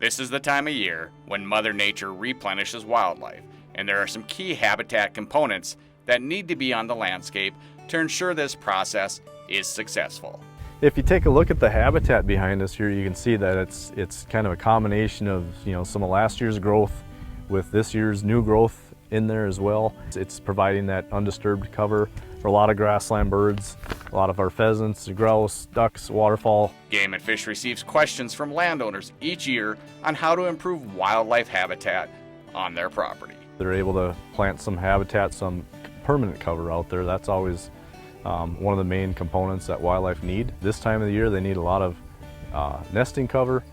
This is the time of year when Mother Nature replenishes wildlife, and there are some key habitat components that need to be on the landscape to ensure this process is successful. If you take a look at the habitat behind us here, you can see that it's kind of a combination of some of last year's growth with this year's new growth in there as well. It's providing that undisturbed cover for a lot of grassland birds, a lot of our pheasants, grouse, ducks, waterfowl. Game and Fish receives questions from landowners each year on how to improve wildlife habitat on their property. They're able to plant some habitat, some permanent cover out there. That's always one of the main components that wildlife need. This time of the year they need a lot of nesting cover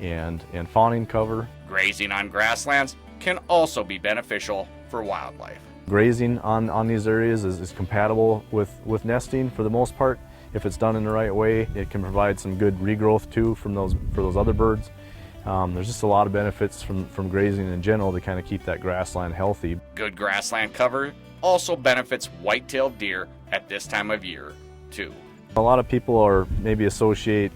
and fawning cover. Grazing on grasslands can also be beneficial for wildlife. Grazing on these areas is compatible with nesting for the most part. If it's done in the right way, it can provide some good regrowth too for those other birds. There's just a lot of benefits from grazing in general to kind of keep that grassland healthy. Good grassland cover also benefits white-tailed deer at this time of year too. A lot of people maybe associate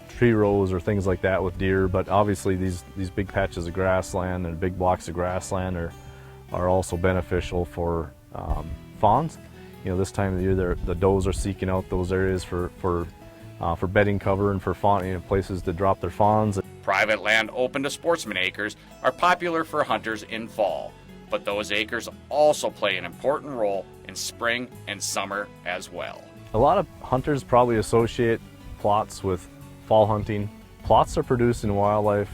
tree rows or things like that with deer, but obviously these big patches of grassland and big blocks of grassland are also beneficial for fawns. This time of the year the does are seeking out those areas for bedding cover and for fawn, places to drop their fawns. Private land open to sportsman acres are popular for hunters in fall, but those acres also play an important role in spring and summer as well. A lot of hunters probably associate plots with fall hunting. Plots are producing wildlife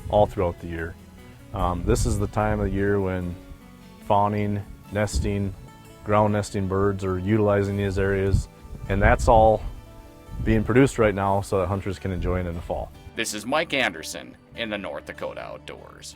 all throughout the year. This is the time of year when fawning, nesting, ground nesting birds are utilizing these areas, and that's all being produced right now so that hunters can enjoy it in the fall. This is Mike Anderson in the North Dakota Outdoors.